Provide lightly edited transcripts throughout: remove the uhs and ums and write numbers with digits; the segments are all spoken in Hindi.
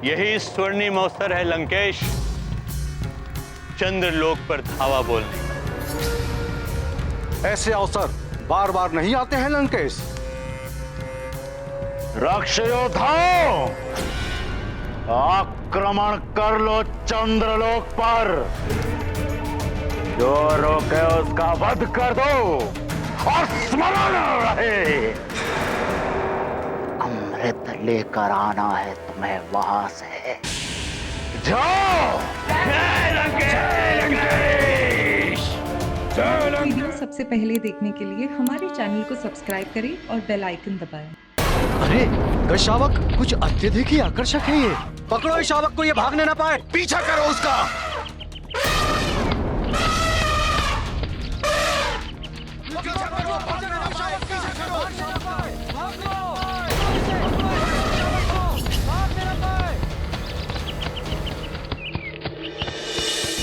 यही स्वर्णिम अवसर है लंकेश, चंद्रलोक पर धावा बोलने का। ऐसे अवसर बार बार नहीं आते हैं लंकेश। राक्षयोधाओ, आक्रमण कर लो चंद्रलोक पर। जो रोके उसका वध कर दो और स्मरण रहे, अमृत लेकर आना है तुम्हें वहां से। जाओ। वीडियो सबसे पहले देखने के लिए हमारे चैनल को सब्सक्राइब करें और बेल आइकन दबाएं। अरे गज शावक कुछ अत्यधिक ही आकर्षक है ये। पकड़ो इस शावक को, ये भागने ना पाए। पीछा करो उसका।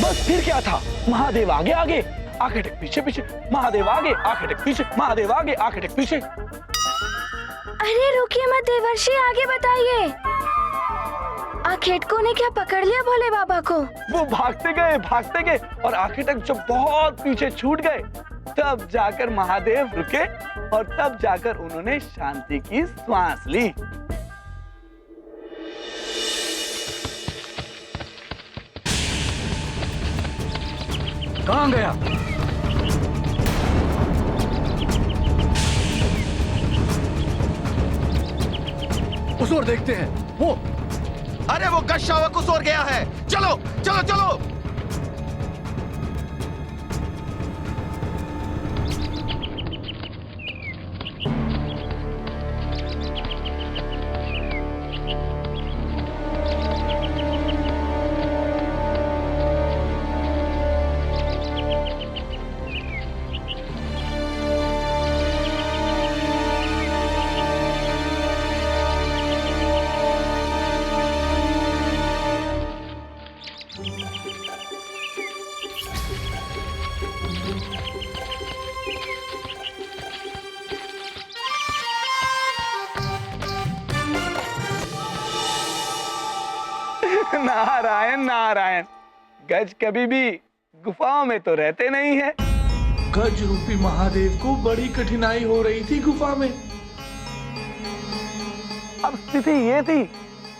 बस फिर क्या था, महादेव आगे आगे आंखें टेक पीछे पीछे, महादेव आगे आंखें टेक पीछे, महादेव आगे आंखें टेक पीछे। अरे रुकिए मत देवर्षि, आगे बताइए। आखेटको ने क्या पकड़ लिया भोले बाबा को? वो भागते गए और आखिर तक जब बहुत पीछे छूट गए, तब जाकर महादेव रुके और तब जाकर उन्होंने शांति की श्वास ली। कहाँ गया? उस ओर देखते हैं। वो अरे वो गज शावक उस ओर गया है। चलो चलो चलो। नारायण नारायण, गज कभी भी गुफाओं में तो रहते नहीं है। गज रूपी महादेव को बड़ी कठिनाई हो रही थी गुफा में। अब स्थिति ये थी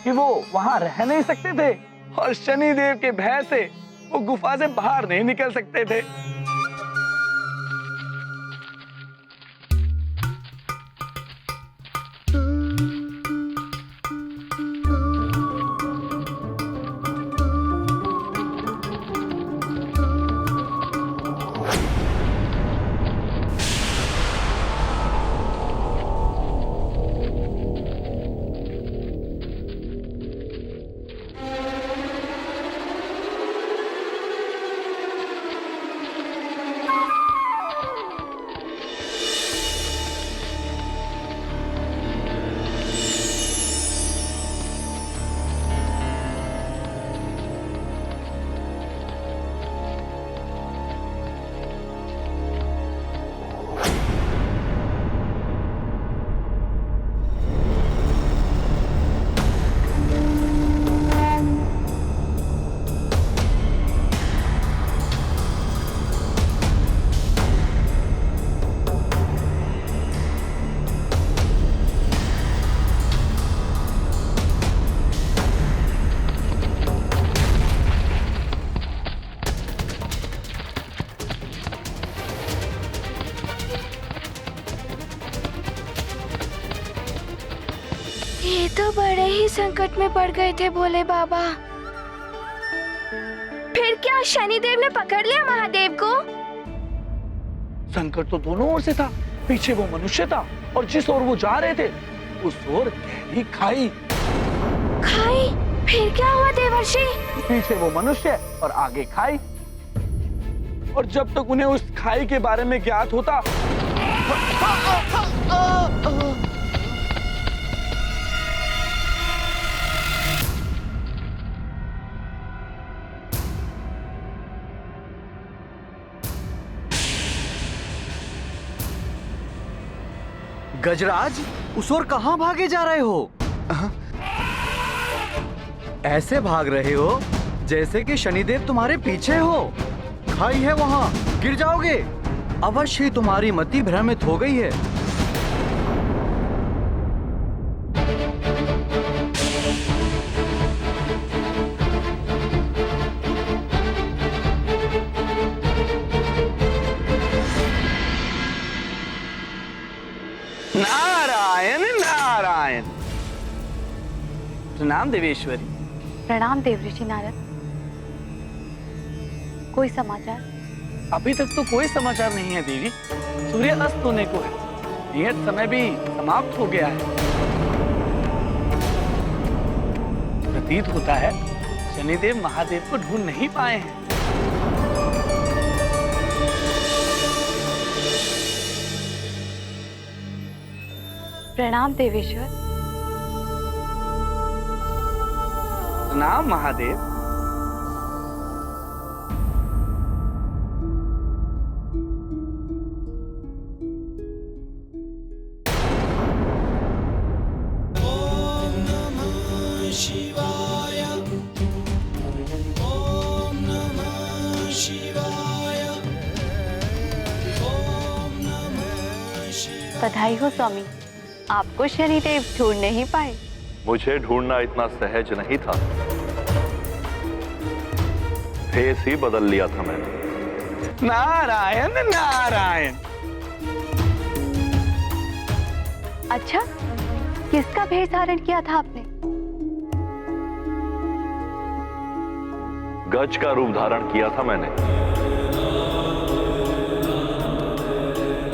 कि वो वहां रह नहीं सकते थे और शनिदेव के भय से वो गुफा से बाहर नहीं निकल सकते थे। ये तो बड़े ही संकट में पड़ गए थे भोले बाबा। फिर क्या शनिदेव ने पकड़ लिया महादेव को? संकट तो दोनों ओर से था। पीछे वो मनुष्य था और जिस ओर वो जा रहे थे उस ओर गहरी खाई। खाई? फिर क्या हुआ देवर्षि? पीछे वो मनुष्य और आगे खाई, और जब तक उन्हें उस खाई के बारे में ज्ञात होता, गजराज, उस ओर कहाँ भागे जा रहे हो? ऐसे भाग रहे हो जैसे कि शनिदेव तुम्हारे पीछे हो। खाई है वहाँ, गिर जाओगे। अवश्य ही तुम्हारी मति भ्रमित हो गई है। नारायण नारायण। प्रणाम देवेश्वरी। प्रणाम देवऋषि नारद। कोई समाचार? अभी तक तो कोई समाचार नहीं है देवी। सूर्य अस्त होने को है, नियत समय भी समाप्त हो गया है। प्रतीत होता है शनिदेव महादेव को ढूंढ नहीं पाए हैं। प्रणाम देवेश्वर। प्रणाम महादेव। बधाई हो स्वामी, आपको शनिदेव ढूंढ नहीं पाए। मुझे ढूंढना इतना सहज नहीं था। फेस ही बदल लिया था मैंने। नारायण नारायण। अच्छा, किसका भेष धारण किया था आपने? गज का रूप धारण किया था मैंने।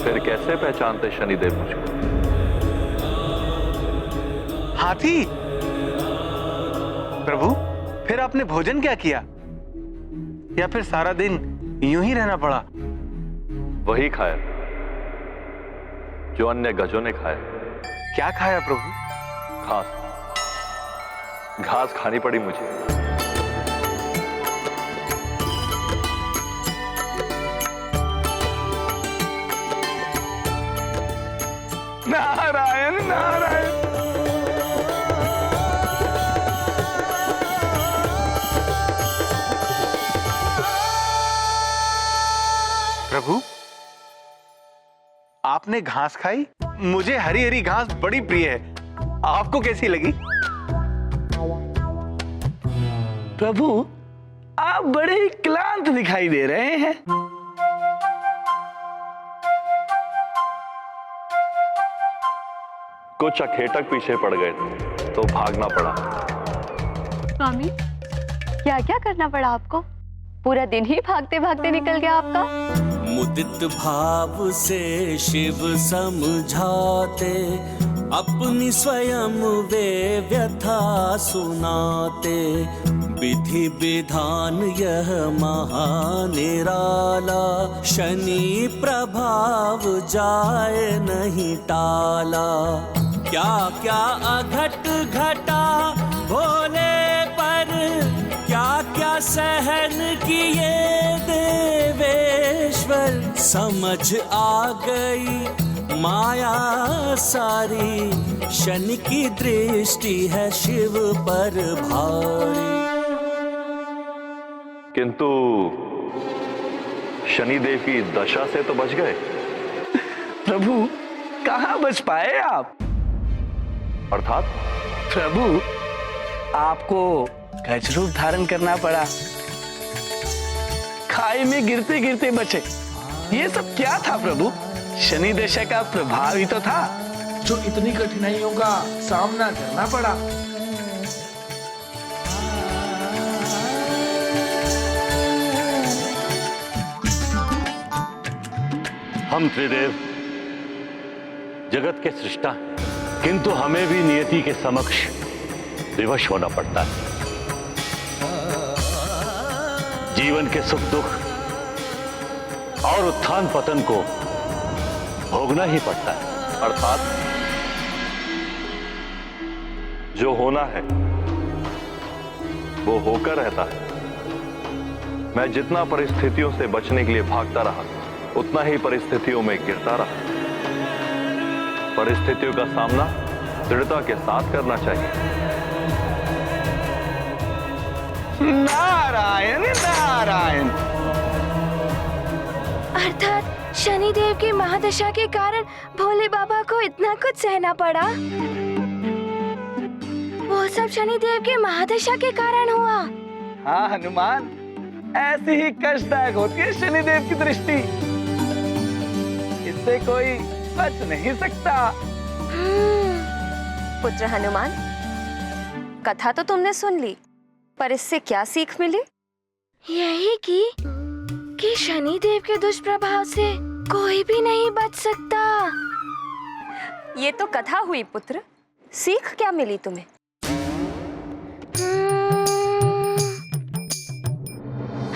फिर कैसे पहचानते शनिदेव मुझको? हाथी। प्रभु, फिर आपने भोजन क्या किया, या फिर सारा दिन यूं ही रहना पड़ा? वही खाया जो अन्य गजों ने खाया। क्या खाया प्रभु? घास। घास खानी पड़ी मुझे। नारायण नारायण। प्रभु, आपने घास खाई? मुझे हरी हरी घास बड़ी प्रिय है। आपको कैसी लगी? प्रभु, आप बड़े ही क्लांत दिखाई दे रहे हैं। कुछ अखेटक पीछे पड़ गए थे तो भागना पड़ा। स्वामी, क्या क्या करना पड़ा आपको? पूरा दिन ही भागते भागते निकल गया आपका। मुदित भाव से शिव समझाते, अपनी स्वयं वे व्यथा सुनाते। विधि विधान यह महानिराला, शनि प्रभाव जाए नहीं टाला। क्या क्या अघट घटा भोले पर, क्या क्या सहन किए देवेश्वर। समझ आ गई माया सारी, शनि की दृष्टि है शिव पर भारी। किंतु शनिदेव की दशा से तो बच गए। प्रभु, कहाँ बच पाए आप? अर्थात? प्रभु, आपको गज रूप धारण करना पड़ा, खाई में गिरते गिरते बचे। ये सब क्या था प्रभु? शनि दशा का प्रभाव ही तो था जो इतनी कठिनाइयों का सामना करना पड़ा। हम त्रिदेव जगत के सृष्टा हैं, किंतु हमें भी नियति के समक्ष विवश होना पड़ता है। जीवन के सुख दुख और उत्थान पतन को भोगना ही पड़ता है। अर्थात जो होना है वो होकर रहता है। मैं जितना परिस्थितियों से बचने के लिए भागता रहा, उतना ही परिस्थितियों में गिरता रहा। परिस्थितियों का सामना दृढ़ता के साथ करना चाहिए। नारायण नारायण। अर्थात शनिदेव की महादशा के कारण भोले बाबा को इतना कुछ सहना पड़ा। वो सब शनिदेव के महादशा के कारण हुआ। हाँ हनुमान, ऐसी ही कष्टदायक होती है शनिदेव की दृष्टि। इससे कोई बच नहीं सकता। पुत्र हनुमान, कथा तो तुमने सुन ली, पर इससे क्या सीख मिली? यही कि शनिदेव के दुष्प्रभाव से कोई भी नहीं बच सकता। ये तो कथा हुई पुत्र, सीख क्या मिली तुम्हें?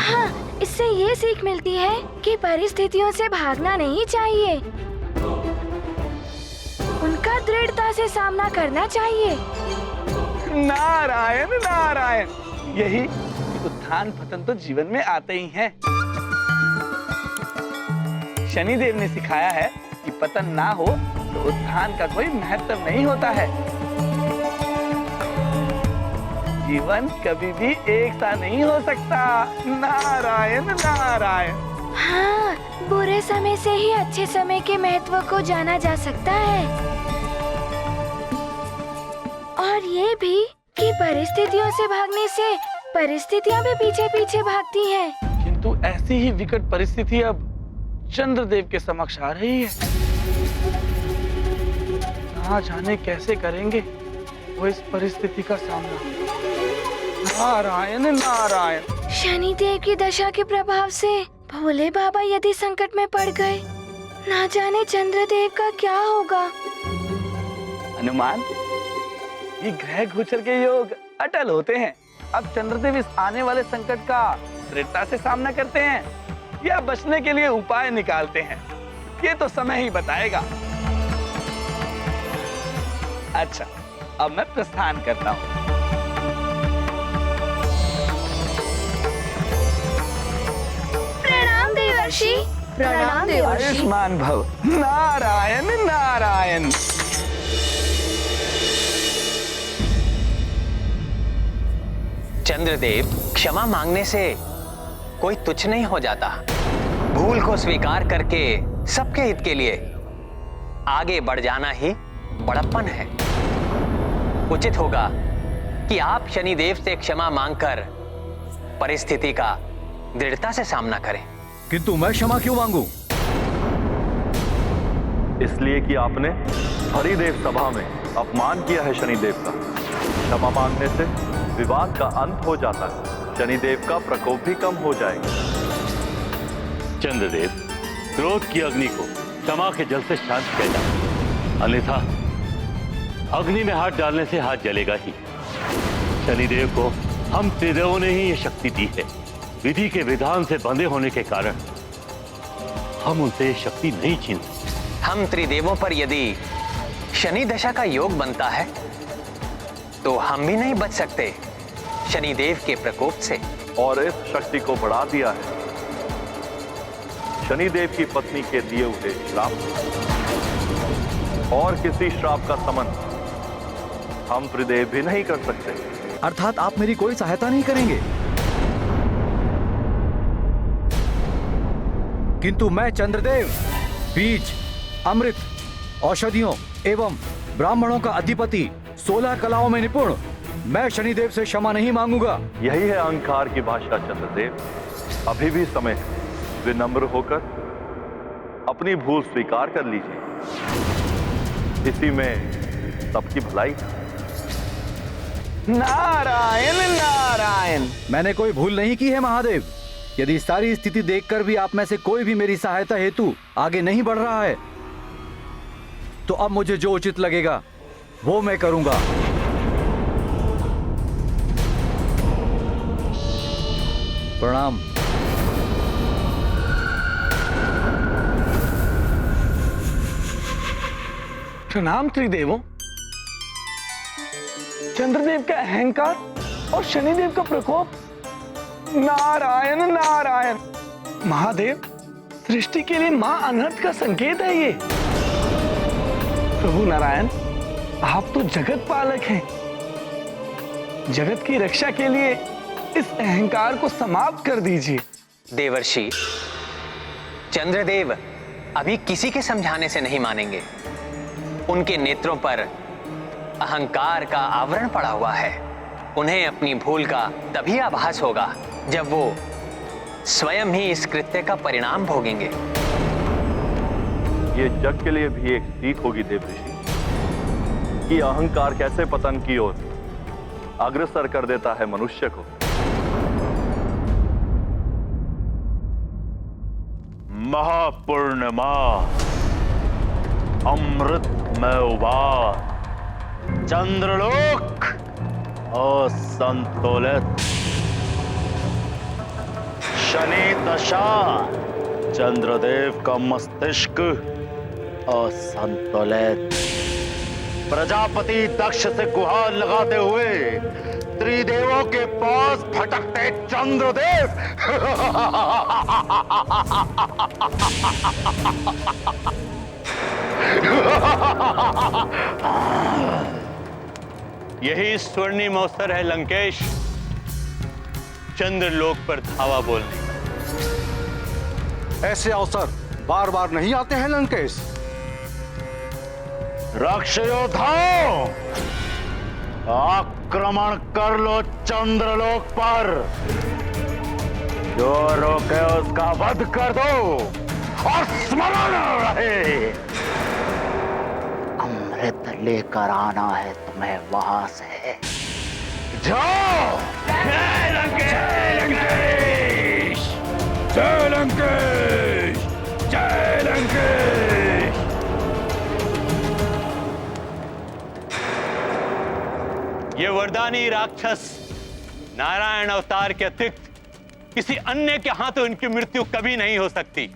हाँ, इससे ये सीख मिलती है कि परिस्थितियों से भागना नहीं चाहिए, उनका दृढ़ता से सामना करना चाहिए। नारायण नारायण। यही उत्थान पतन तो जीवन में आते ही हैं। शनिदेव ने सिखाया है कि पतन ना हो तो उत्थान का कोई महत्व नहीं होता है। जीवन कभी भी एक सा नहीं हो सकता। नारायण नारायण। हाँ, बुरे समय से ही अच्छे समय के महत्व को जाना जा सकता है। और ये भी कि परिस्थितियों से भागने से परिस्थितियां भी पीछे पीछे भागती हैं। किंतु ऐसी ही विकट परिस्थिति अब चंद्रदेव के समक्ष आ रही है। ना जाने कैसे करेंगे वो इस परिस्थिति का सामना। नारायण नारायण। शनिदेव की दशा के प्रभाव से भोले बाबा यदि संकट में पड़ गए, ना जाने चंद्रदेव का क्या होगा। हनुमान, ये ग्रह गोचर के योग अटल होते हैं। अब चंद्रदेव इस आने वाले संकट का दृढ़ता से सामना करते हैं या बचने के लिए उपाय निकालते हैं, ये तो समय ही बताएगा। अच्छा, अब मैं प्रस्थान करता हूँ। प्रणाम देवर्षि। प्रणाम देवर्षि। आयुष्मान भव। नारायण नारायण। चंद्रदेव, क्षमा मांगने से कोई तुच्छ नहीं हो जाता। भूल को स्वीकार करके सबके हित के लिए आगे बढ़ जाना ही बड़प्पन है। उचित होगा कि आप शनिदेव से क्षमा मांगकर परिस्थिति का दृढ़ता से सामना करें। किंतु मैं क्षमा क्यों मांगूं? इसलिए कि आपने हरिदेव सभा में अपमान किया है शनिदेव का। क्षमा मांगने से विवाद का अंत हो जाता है, शनिदेव का प्रकोप भी कम हो जाएगा। चंद्रदेव, क्रोध की अग्नि को क्षमा के जल से शांत किया जाए, अन्यथा अग्नि में हाथ डालने से हाथ जलेगा ही। शनिदेव को हम त्रिदेवों ने ही ये शक्ति दी है। विधि के विधान से बंधे होने के कारण हम उनसे ये शक्ति नहीं छीन सकते। हम त्रिदेवों पर यदि शनि दशा का योग बनता है तो हम भी नहीं बच सकते शनिदेव के प्रकोप से। और इस शक्ति को बढ़ा दिया है शनिदेव की पत्नी के दिए हुए श्राप, और किसी श्राप का समन हम त्रिदेव भी नहीं कर सकते। अर्थात आप मेरी कोई सहायता नहीं करेंगे? किंतु मैं चंद्रदेव बीज, अमृत, औषधियों एवं ब्राह्मणों का अधिपति, 16 कलाओं में निपुण, मैं शनिदेव से क्षमा नहीं मांगूंगा। यही है अहंकार की भाषा चंद्रदेव। अभी भी समय है, विनम्र होकर अपनी भूल स्वीकार कर लीजिए। इसी में सबकी भलाई। नारायण नारायण। मैंने कोई भूल नहीं की है महादेव। यदि सारी स्थिति देखकर भी आप में से कोई भी मेरी सहायता हेतु आगे नहीं बढ़ रहा है, तो अब मुझे जो उचित लगेगा वो मैं करूंगा। प्रणाम। प्रणाम त्रिदेवों। चंद्रदेव का अहंकार और शनिदेव का प्रकोप। नारायण नारायण। महादेव, सृष्टि के लिए मां अनर्थ का संकेत है ये। प्रभु नारायण, आप तो जगत पालक हैं। जगत की रक्षा के लिए इस अहंकार को समाप्त कर दीजिए। देवर्षि, चंद्रदेव अभी किसी के समझाने से नहीं मानेंगे। उनके नेत्रों पर अहंकार का आवरण पड़ा हुआ है। उन्हें अपनी भूल का तभी आभास होगा जब वो स्वयं ही इस कृत्य का परिणाम भोगेंगे। ये जग के लिए भी एक सीख होगी देवऋषि कि अहंकार कैसे पतन की ओर अग्रसर कर देता है मनुष्य को। महापूर्णिमा अमृतमय उबार, चंद्रलोक असंतुलित, शनि दशा, चंद्रदेव का मस्तिष्क असंतुलित। प्रजापति दक्ष से गुहार लगाते हुए त्रिदेवों के पास भटकते चंद्रदेव। यही स्वर्णिम अवसर है लंकेश, चंद्रलोक पर धावा बोलने का। ऐसे अवसर बार बार नहीं आते हैं लंकेश। राक्षयोधाओ, आक्रमण कर लो चंद्रलोक पर। जो रोके उसका वध कर दो और स्मरण रहे, अमृत लेकर आना है तुम्हें वहां से। जाओ। जय लंकेश, जय लंकेश, जय लंकेश। ये वरदानी राक्षस नारायण अवतार के अतिरिक्त किसी अन्य के हाथों इनकी मृत्यु कभी नहीं हो सकती।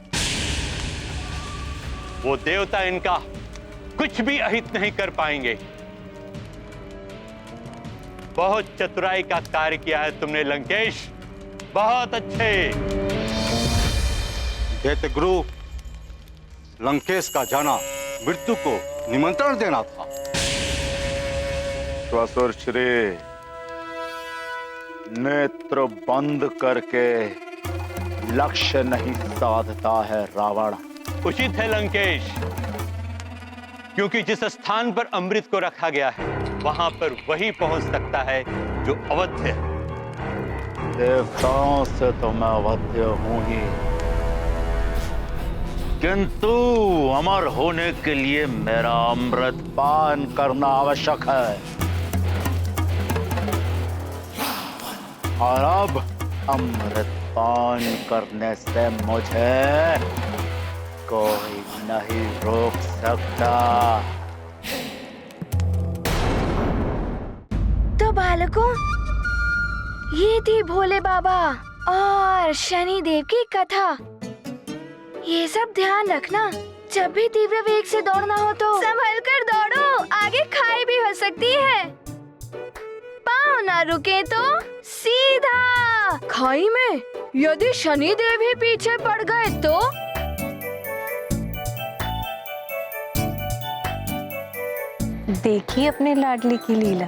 वो देवता इनका कुछ भी अहित नहीं कर पाएंगे। बहुत चतुराई का कार्य किया है तुमने लंकेश, बहुत अच्छे। दैत्य गुरु, लंकेश का जाना मृत्यु को निमंत्रण देना था। श्वसुर श्री, नेत्र बंद करके लक्ष्य नहीं साधता है रावण। उचित है लंकेश, क्योंकि जिस स्थान पर अमृत को रखा गया है वहां पर वही पहुंच सकता है जो अवध्य है। देवताओं से तो मैं अवध्य हूं ही, किंतु अमर होने के लिए मेरा अमृत पान करना आवश्यक है। और अब अमृत पान करने से मुझे कोई नहीं रोक सकता। तो बालकों, ये थी भोले बाबा और शनि देव की कथा। ये सब ध्यान रखना, जब भी तीव्र वेग से दौड़ना हो तो संभल कर दौड़ो, आगे खाई भी हो सकती है। पाँव ना रुके तो सीधा खाई में। यदि शनि देव ही पीछे पड़ गए तो देखिए अपने लाडली की लीला,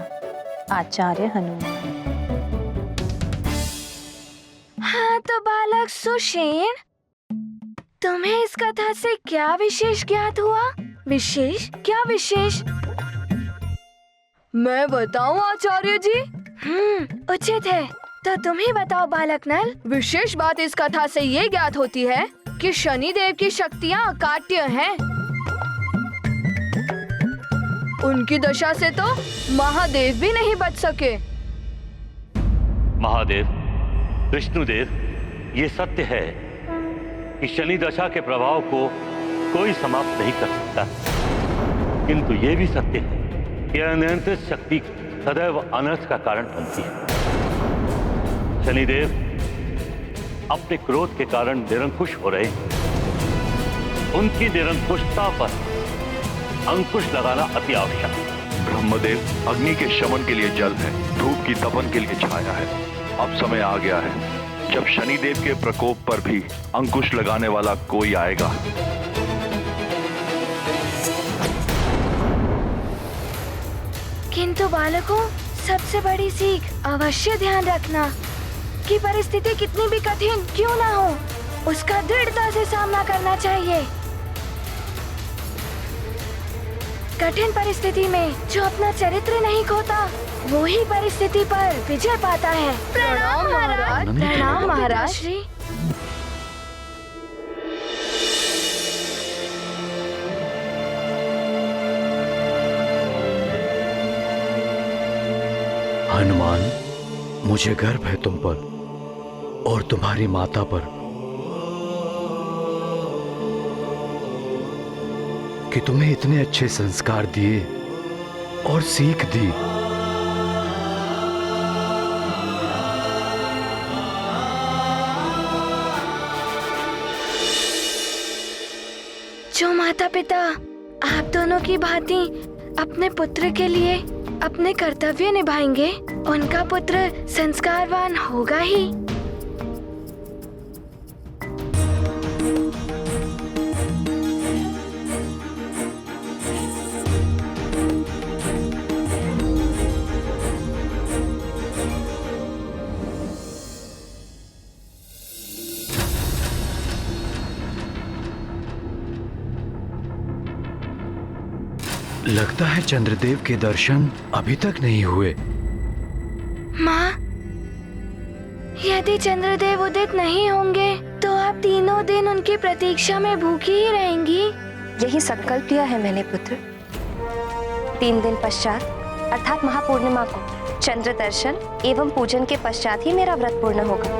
आचार्य हनुमान। हाँ तो बालक सुषेण, तुम्हें इस कथा से क्या विशेष ज्ञात हुआ? विशेष? क्या विशेष? मैं बताऊं आचार्य जी? उचित है। तो तुम ही बताओ बालक नल। विशेष बात इस कथा से ये ज्ञात होती है कि शनि देव की शक्तियाँ अकाट्य हैं। उनकी दशा से तो महादेव भी नहीं बच सके। महादेव, विष्णुदेव, ये सत्य है कि शनि दशा के प्रभाव को कोई समाप्त नहीं कर सकता, किंतु ये भी सत्य है कि अनियंत्रित शक्ति सदैव अनर्थ का कारण बनती है। शनिदेव अपने क्रोध के कारण निरंकुश हो रहे हैं। उनकी निरंकुशता पर अंकुश लगाना अति आवश्यक है। ब्रह्मदेव, अग्नि के शमन के लिए जल है, धूप की तपन के लिए छाया है। अब समय आ गया है जब शनिदेव के प्रकोप पर भी अंकुश लगाने वाला कोई आएगा। किंतु बालकों, सबसे बड़ी सीख अवश्य ध्यान रखना। बाकी परिस्थिति कितनी भी कठिन क्यों ना हो, उसका दृढ़ता से सामना करना चाहिए। कठिन परिस्थिति में जो अपना चरित्र नहीं खोता, वो ही परिस्थिति पर विजय पाता है। प्रणाम महाराज। प्रणाम महाराज श्री। हनुमान, मुझे गर्व है तुम पर और तुम्हारी माता पर कि तुम्हें इतने अच्छे संस्कार दिए और सीख दी। जो माता पिता आप दोनों की भांति अपने पुत्र के लिए अपने कर्तव्य निभाएंगे, उनका पुत्र संस्कारवान होगा ही। लगता है चंद्रदेव के दर्शन अभी तक नहीं हुए। माँ, यदि चंद्रदेव उदित नहीं होंगे तो आप तीनों दिन उनकी प्रतीक्षा में भूखी ही रहेंगी। यही संकल्प लिया है मैंने पुत्र। 3 दिन पश्चात अर्थात महापूर्णिमा को चंद्र दर्शन एवं पूजन के पश्चात ही मेरा व्रत पूर्ण होगा।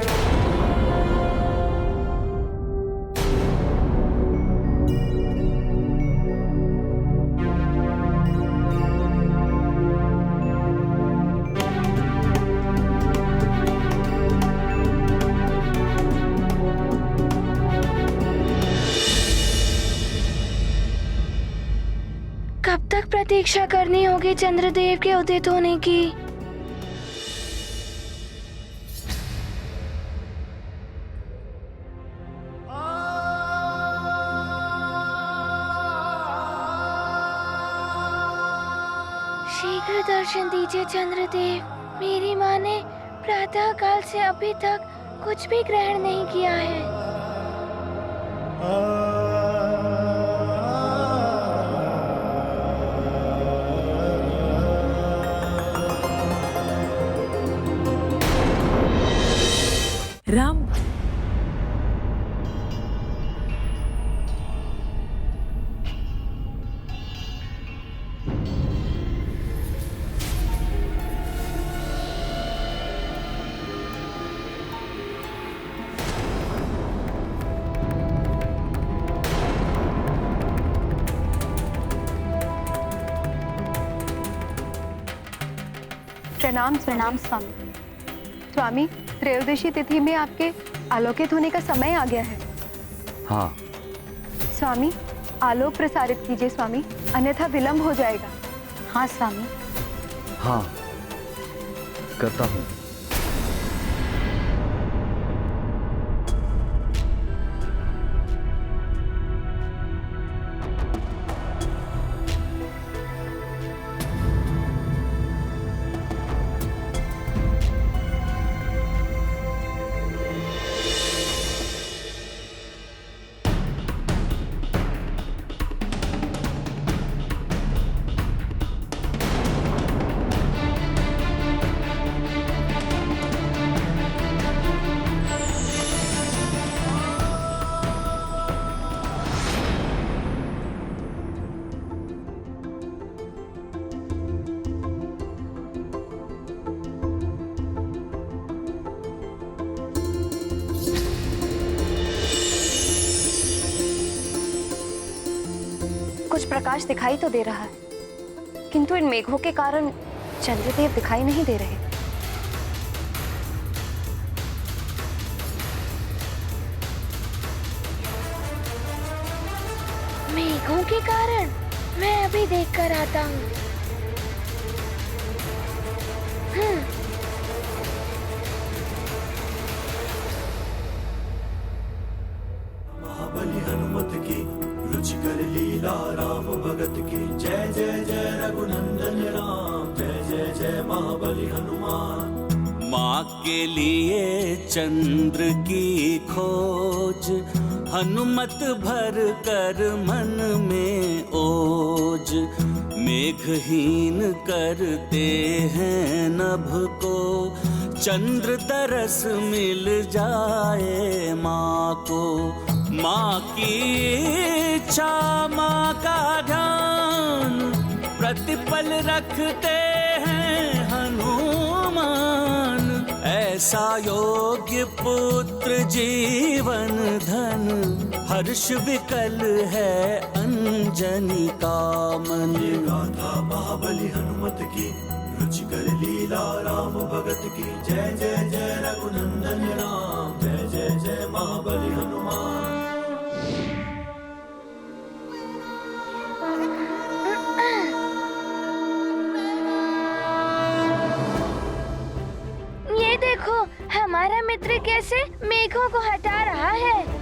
कब तक प्रतीक्षा करनी होगी चंद्रदेव के उदित होने की? शीघ्र दर्शन दीजिए चंद्रदेव। मेरी माँ ने प्रातः काल से अभी तक कुछ भी ग्रहण नहीं किया है। राम, प्रणाम प्रणाम स्वामी। स्वामी, त्रयोदशी तिथि में आपके आलोकित होने का समय आ गया है। हाँ स्वामी, आलोक प्रसारित कीजिए स्वामी, अन्यथा विलंब हो जाएगा। हाँ स्वामी। हाँ, करता हूँ। कुछ प्रकाश दिखाई तो दे रहा है, किंतु इन मेघों के कारण चंद्रदेव दिखाई नहीं दे रहे। मेघों के कारण? मैं अभी देख कर आता हूँ। महाबली हनुमत की रुचिकर लीला राम भगत की जय जय जय रघुनंदन राम जय जय जय महाबली हनुमान। माँ माँ के लिए चंद्र की खोज, हनुमत भर कर मन में ओज। मेघहीन करते हैं नभ को, चंद्र तरस मिल जाए माँ को। माँ की इच्छा माँ का ध्यान, प्रतिपल रखते हैं हनुमान। ऐसा योग्य पुत्र जीवन धन, हर्ष विकल है अंजनी का मन। ये गाथा महाबली हनुमत की, रुचिकर लीला राम भगत की। जय जय जय रघुनंदन राम, जय जय जय महाबली हनुमान। ये देखो, हमारा मित्र कैसे मेघों को हटा रहा है।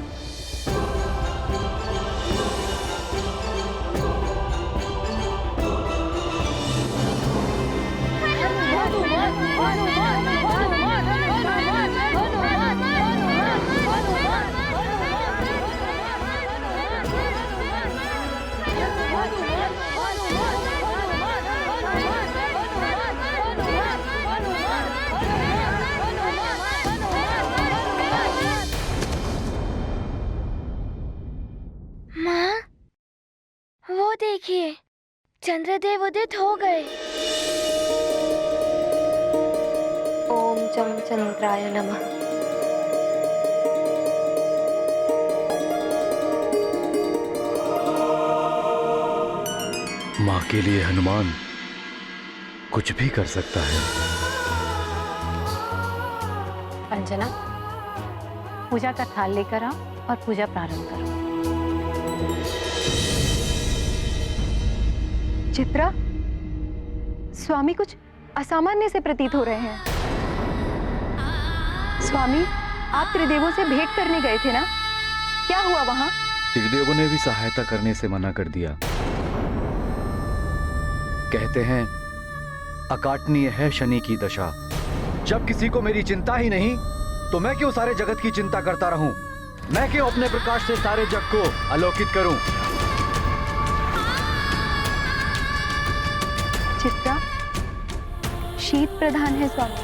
माँ, वो देखिए, चंद्रदेव उदित हो गए। ओम जम चंद्राय नमः। माँ के लिए हनुमान कुछ भी कर सकता है। अंजना, पूजा का थाल लेकर आओ और पूजा प्रारंभ करो। चित्रा, स्वामी कुछ असामान्य से प्रतीत हो रहे हैं। स्वामी, आप त्रिदेवों से भेंट करने गए थे ना? क्या हुआ वहां? त्रिदेवों ने भी सहायता करने से मना कर दिया। कहते हैं अकाटनीय है शनि की दशा। जब किसी को मेरी चिंता ही नहीं, तो मैं क्यों सारे जगत की चिंता करता रहूं? मैं क्यों अपने प्रकाश से सारे जग को आलोकित करूं? चित्रा, शीत प्रधान है स्वामी।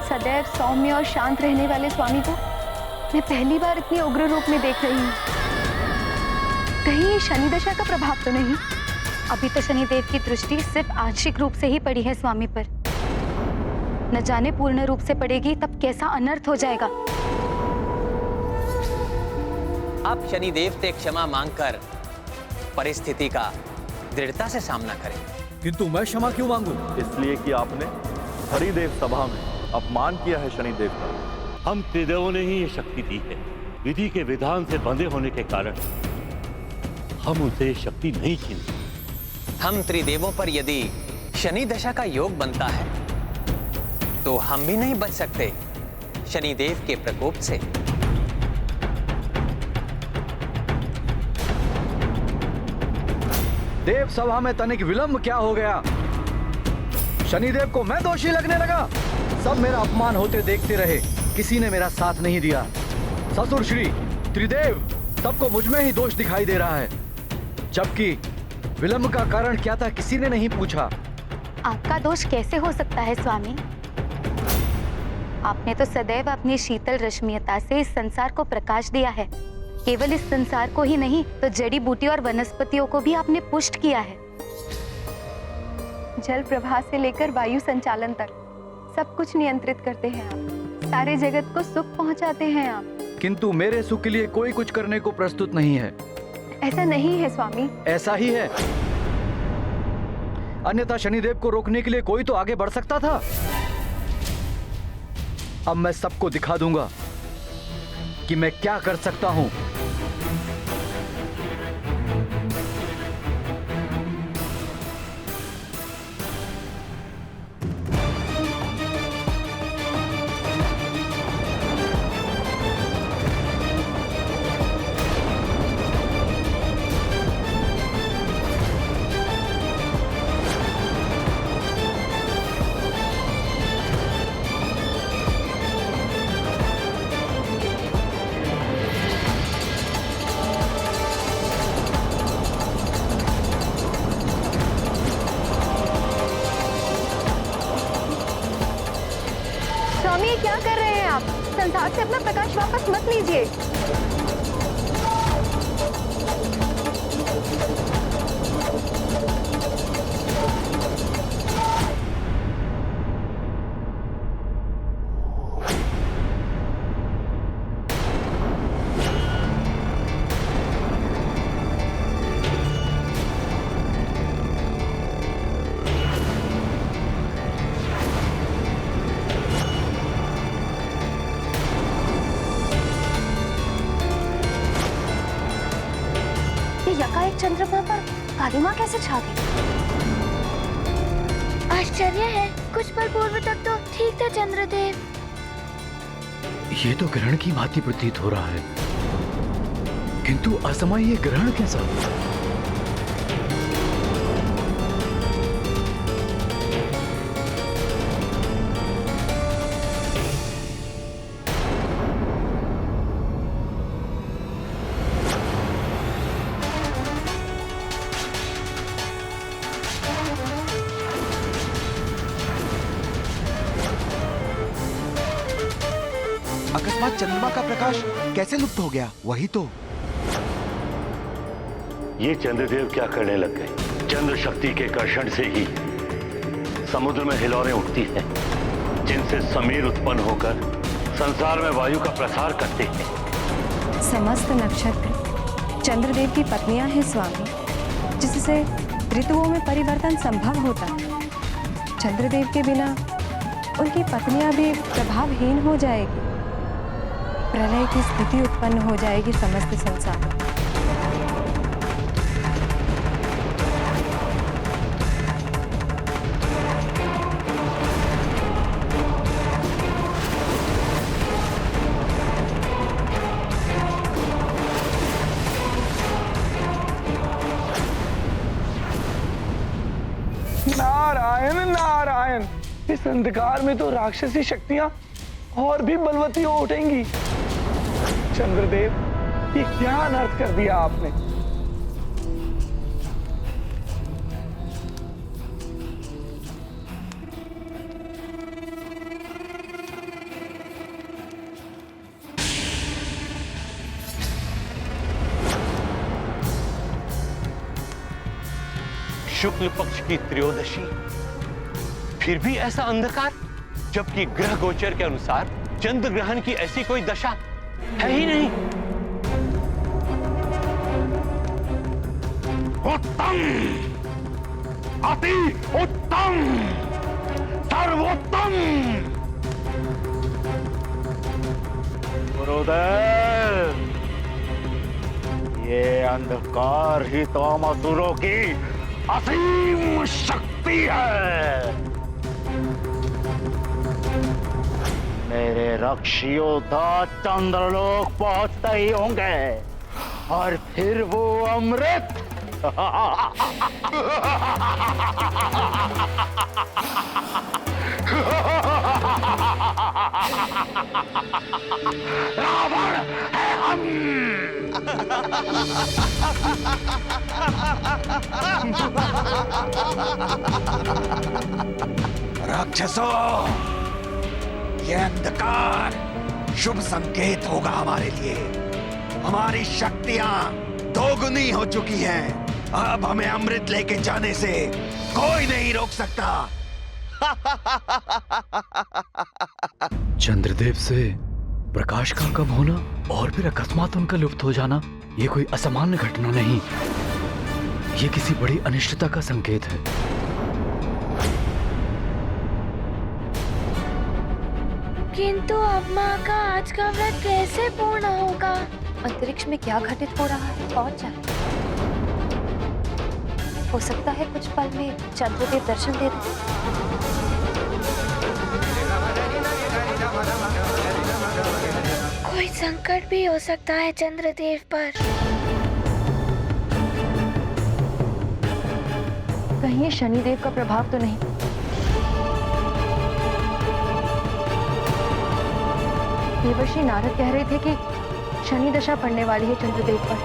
सदैव सौम्य और शांत रहने वाले स्वामी को मैं पहली बार इतनी उग्र रूप में देख रही हूँ। कहीं ये शनि दशा का प्रभाव तो नहीं? अभी तो शनिदेव की दृष्टि सिर्फ आंशिक रूप से ही पड़ी है स्वामी पर। न जाने पूर्ण रूप से पड़ेगी तब कैसा अनर्थ हो जाएगा। आप शनिदेव से क्षमा मांगकर परिस्थिति का दृढ़ता से सामना करें। किंतु मैं क्षमा क्यों मांगू? इसलिए कि आपने हरिदेव सभा में अपमान किया है शनिदेव का। हम त्रिदेवों ने ही ये शक्ति दी है। विधि के विधान से बंधे होने के कारण हम उनसे शक्ति नहीं छीनते। हम त्रिदेवों पर यदि शनि दशा का योग बनता है तो हम भी नहीं बच सकते शनिदेव के प्रकोप से। देव सभा में तनिक विलंब क्या हो गया? शनिदेव को मैं दोषी लगने लगा? सब मेरा अपमान होते देखते रहे, किसी ने मेरा साथ नहीं दिया। ससुर श्री त्रिदेव, सबको मुझ में ही दोष दिखाई दे रहा है, जबकि विलंब का कारण क्या था किसी ने नहीं पूछा। आपका दोष कैसे हो सकता है स्वामी? आपने तो सदैव अपनी शीतल रश्मियता से इस संसार को प्रकाश दिया है। केवल इस संसार को ही नहीं तो जड़ी बूटी और वनस्पतियों को भी आपने पुष्ट किया है। जल प्रवाह से लेकर वायु संचालन तक सब कुछ नियंत्रित करते हैं आप। सारे जगत को सुख पहुंचाते हैं आप। किंतु मेरे सुख के लिए कोई कुछ करने को प्रस्तुत नहीं है। ऐसा नहीं है स्वामी। ऐसा ही है। अन्यथा शनिदेव को रोकने के लिए कोई तो आगे बढ़ सकता था। अब मैं सबको दिखा दूंगा कि मैं क्या कर सकता हूं। ये क्या कर रहे हैं आप? संसार से अपना प्रकाश वापस मत लीजिए। यकाएक चंद्रमा पर काली माँ कैसे छा गई? आश्चर्य है, कुछ पल पूर्व तक तो ठीक था चंद्रदेव। ये तो ग्रहण की भांति प्रतीत हो रहा है, किंतु असमय ये ग्रहण कैसा? अकस्मात चंद्रमा का प्रकाश कैसे लुप्त हो गया? वही तो। ये चंद्रदेव क्या करने लग गए? चंद्र शक्ति के कर्षण से ही समुद्र में हिलोरें उठती हैं, जिनसे समीर उत्पन्न होकर संसार में वायु का प्रसार करते हैं। समस्त नक्षत्र चंद्रदेव की पत्नियां हैं स्वामी, जिससे ऋतुओं में परिवर्तन संभव होता है। चंद्रदेव के बिना उनकी पत्नियां भी प्रभावहीन हो जाएगी। प्रलय की स्थिति उत्पन्न हो जाएगी समस्त संसार में। नारायण नारायण, इस अंधकार में तो राक्षसी शक्तियां और भी बलवती हो उठेंगी। चंद्रदेव, ये क्या अनर्थ कर दिया आपने? शुक्ल पक्ष की त्रयोदशी, फिर भी ऐसा अंधकार, जबकि ग्रह गोचर के अनुसार चंद्र ग्रहण की ऐसी कोई दशा है ही नहीं। उत्तम, अति उत्तम, सर्वोत्तम। गुरुदेव, ये अंधकार ही तो असुरों की असीम शक्ति है। मेरे रक्षी योद्धा चंद्रलोक पहुंचते ही होंगे और फिर वो अमृत रावण है हम। राक्षसों, ये अंधकार शुभ संकेत होगा हमारे लिए। हमारी शक्तियां दोगुनी हो चुकी हैं। अब हमें अमृत लेके जाने से कोई नहीं रोक सकता। चंद्रदेव से प्रकाश का कम होना और फिर अकस्मात उनका लुप्त हो जाना, ये कोई असामान्य घटना नहीं, ये किसी बड़ी अनिश्चितता का संकेत है। किंतु अब माँ का आज का व्रत कैसे पूर्ण होगा? अंतरिक्ष में क्या घटित हो रहा है कौन जाने। हो सकता है कुछ पल में चंद्रदेव दर्शन दे दें। कोई संकट भी हो सकता है चंद्रदेव पर। कहीं ये शनिदेव का प्रभाव तो नहीं? देवर्षि नारद कह रहे थे कि शनि दशा पड़ने वाली है चंद्रदेव पर।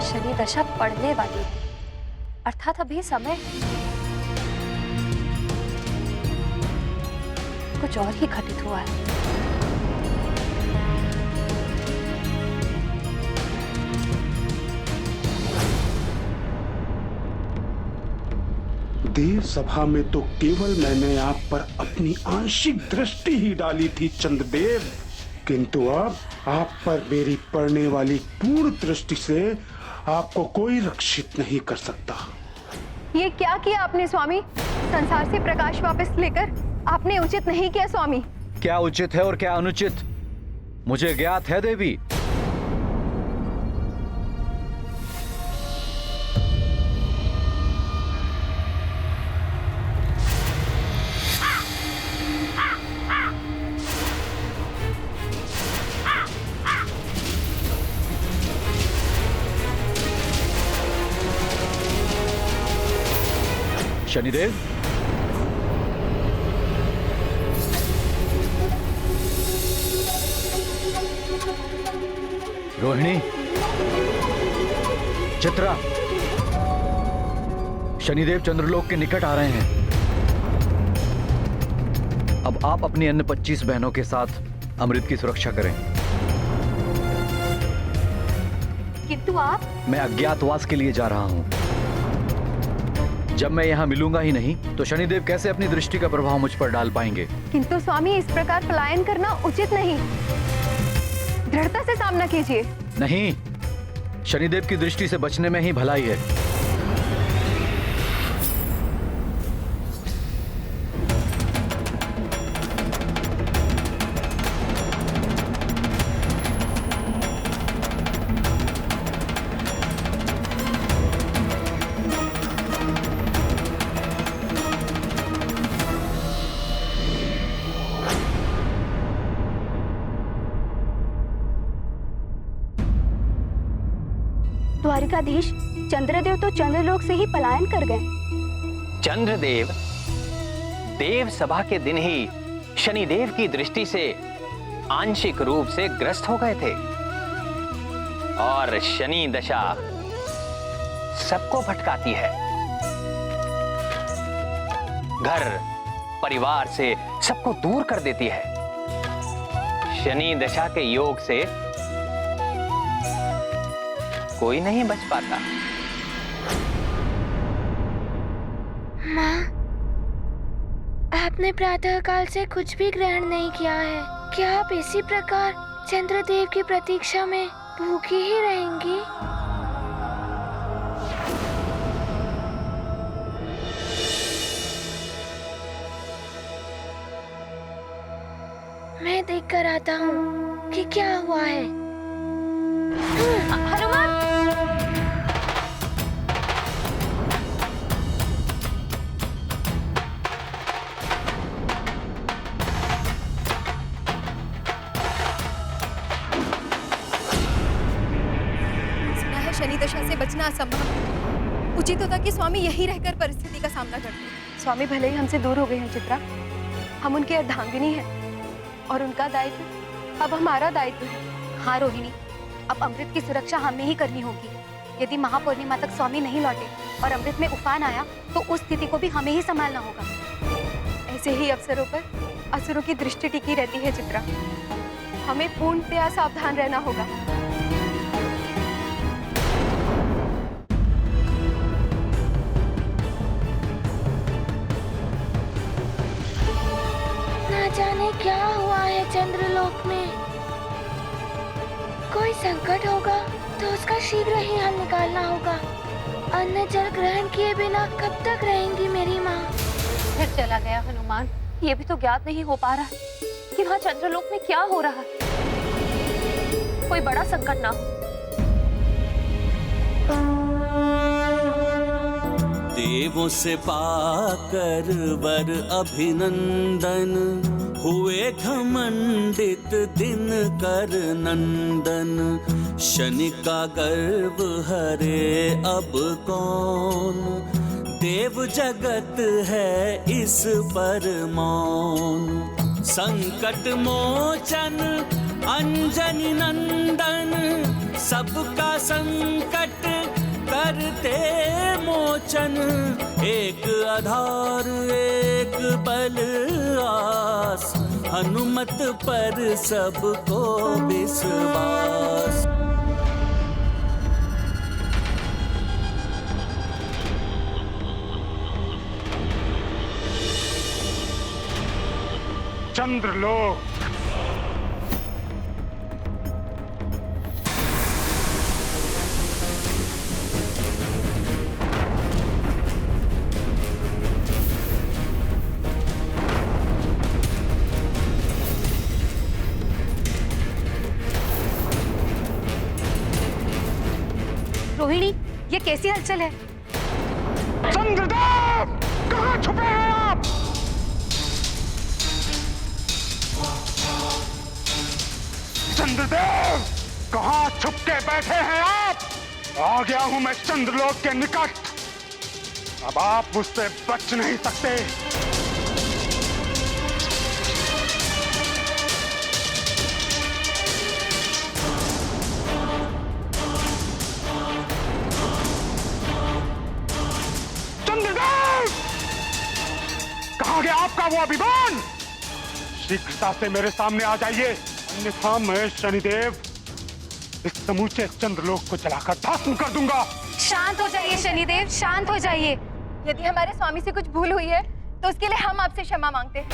शनि दशा पड़ने वाली है, अर्थात अभी समय। कुछ और ही घटित हुआ है। देव सभा में तो केवल मैंने आप पर अपनी आंशिक दृष्टि ही डाली थी चंद्रदेव, किंतु अब आप पर मेरी पड़ने वाली पूर्ण दृष्टि से आपको कोई रक्षित नहीं कर सकता। ये क्या किया आपने स्वामी? संसार से प्रकाश वापस लेकर आपने उचित नहीं किया स्वामी। क्या उचित है और क्या अनुचित मुझे ज्ञात है देवी। शनिदेव, रोहिणी, चित्रा, शनिदेव चंद्रलोक के निकट आ रहे हैं। अब आप अपनी अन्य 25 बहनों के साथ अमृत की सुरक्षा करें। किंतु आप? मैं अज्ञातवास के लिए जा रहा हूं। जब मैं यहाँ मिलूंगा ही नहीं तो शनिदेव कैसे अपनी दृष्टि का प्रभाव मुझ पर डाल पाएंगे? किंतु स्वामी, इस प्रकार पलायन करना उचित नहीं। दृढ़ता से सामना कीजिए। नहीं, शनिदेव की दृष्टि से बचने में ही भलाई है। द्वारिकाधीश, चंद्रदेव तो चंद्रलोक से ही पलायन कर गए। चंद्रदेव देव सभा के दिन ही शनिदेव की दृष्टि से आंशिक रूप से ग्रस्त हो गए थे और शनि दशा सबको भटकाती है। घर परिवार से सबको दूर कर देती है। शनि दशा के योग से कोई नहीं बच पाता। माँ, आपने प्रातः काल से कुछ भी ग्रहण नहीं किया है। क्या आप इसी प्रकार चंद्रदेव की प्रतीक्षा में भूखी ही रहेंगी? मैं देख कर आता हूँ कि क्या हुआ है। हनुमान! सुना है शनि दशा से बचना असंभव। उचित होता कि स्वामी यहीं रहकर परिस्थिति का सामना करते। स्वामी भले ही हमसे दूर हो गए हैं चित्रा, हम उनके अर्धांगिनी हैं और उनका दायित्व अब हमारा दायित्व है। हाँ रोहिणी, अब अमृत की सुरक्षा हमें ही करनी होगी। यदि महापूर्णिमा तक स्वामी नहीं लौटे और अमृत में उफान आया तो उस स्थिति को भी हमें ही संभालना होगा। ऐसे ही अवसरों पर असुरों की दृष्टि टिकी रहती है चित्रा। हमें पूर्णतया सावधान रहना होगा। ना जाने क्या हुआ है चंद्रलोक में। कोई संकट होगा तो उसका शीघ्र ही हल निकालना होगा। अन्न जल ग्रहण किए बिना कब तक रहेंगी मेरी माँ? फिर चला गया हनुमान। ये भी तो ज्ञात नहीं हो पा रहा कि वहाँ चंद्रलोक में क्या हो रहा है। कोई बड़ा संकट ना हो। देवों से पाकर वर अभिनंदन, हुए घमंडित दिन कर नंदन। शनि का गर्व हरे अब कौन, देव जगत है इस पर मौन। संकट मोचन अंजनी नंदन, सबका संकट करते मोचन। एक आधार एक बल आस, हनुमत पर सबको विश्वास। चंद्रलोक। रोहिणी, ये कैसी हलचल है? चंद्रदेव, कहाँ छुपे हैं आप? चंद्रदेव, कहाँ छुप के बैठे हैं आप? आ गया हूं मैं चंद्रलोक के निकट। अब आप मुझसे बच नहीं सकते। चंद्रदेव, कहाँ गया आपका वो अभिमान? शीघ्रता से मेरे सामने आ जाइए, अन्यथा मैं शनिदेव इस समूचे चंद्रलोक को जलाकर भस्म कर दूंगा। शांत हो जाइए शनिदेव, शांत हो जाइए। यदि हमारे स्वामी से कुछ भूल हुई है तो उसके लिए हम आपसे क्षमा मांगते हैं,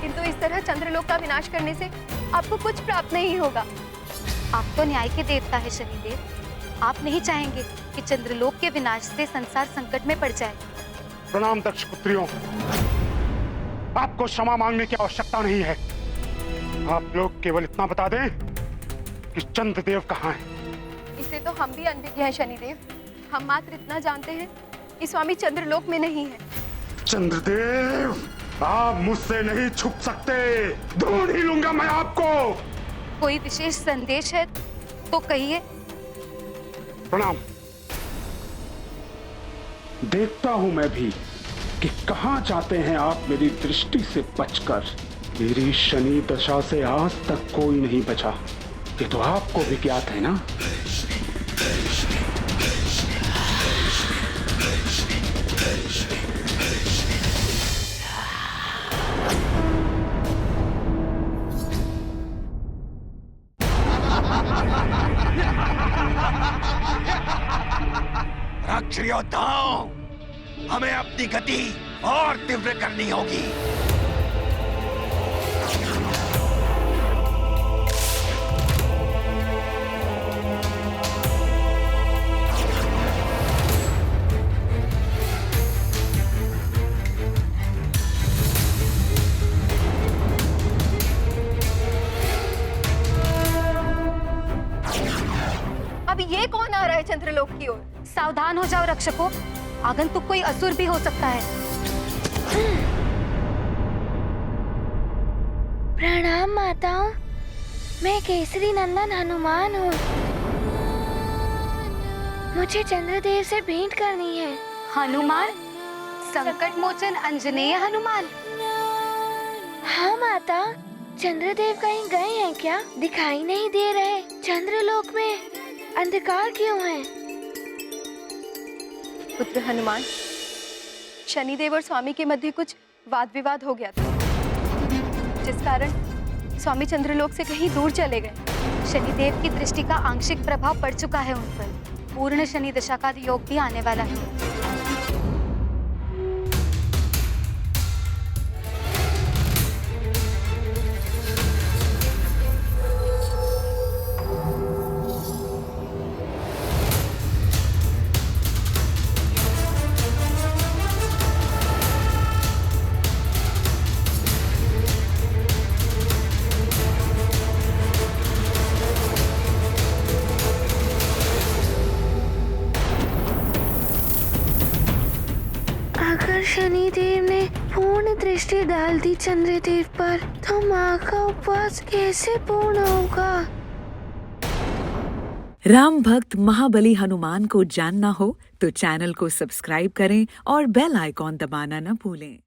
किंतु इस तरह चंद्रलोक का विनाश करने से आपको कुछ प्राप्त नहीं होगा। आप तो न्याय के देवता है शनिदेव, आप नहीं चाहेंगे कि चंद्रलोक के विनाश से संसार संकट में पड़ जाए। प्रणाम दक्ष पुत्रियों, आपको क्षमा मांगने की आवश्यकता नहीं है। आप लोग केवल इतना बता दें कि चंद्रदेव कहाँ है। इसे तो हम भी अनभिज्ञ हैं शनिदेव। हम मात्र इतना जानते हैं कि स्वामी चंद्रलोक में नहीं है। चंद्रदेव, आप मुझसे नहीं छुप सकते, ढूंढ ही लूंगा मैं आपको। कोई विशेष संदेश है तो कहिए। प्रणाम। देखता हूं मैं भी कि कहां जाते हैं आप मेरी दृष्टि से बचकर। मेरी शनि दशा से आज तक कोई नहीं बचा, ये तो आपको भी ज्ञात है ना। राक्षसयोद्धाओं, हमें अपनी गति और तीव्र करनी होगी। अब ये कौन आ रहा है चंद्रलोक की ओर? सावधान हो जाओ रक्षकों, आगंतुक कोई असुर भी हो सकता है। प्रणाम माताओं, मैं केसरी नंदन हनुमान हूँ। मुझे चंद्रदेव से भेंट करनी है। हनुमान? संकट मोचन अंजनेय हनुमान? हाँ माता, चंद्रदेव कहीं गए हैं क्या? दिखाई नहीं दे रहे। चंद्रलोक में अंधकार क्यों है? पुत्र हनुमान, शनिदेव और स्वामी के मध्य कुछ वाद विवाद हो गया था, जिस कारण स्वामी चंद्रलोक से कहीं दूर चले गए। शनिदेव की दृष्टि का आंशिक प्रभाव पड़ चुका है उन पर। पूर्ण शनि दशा का योग भी आने वाला है। अगर शनिदेव ने पूर्ण दृष्टि डाल दी चंद्रदेव पर, तो माँ का उपवास कैसे पूर्ण होगा? राम भक्त महाबली हनुमान को जानना हो तो चैनल को सब्सक्राइब करें और बेल आइकॉन दबाना न भूलें।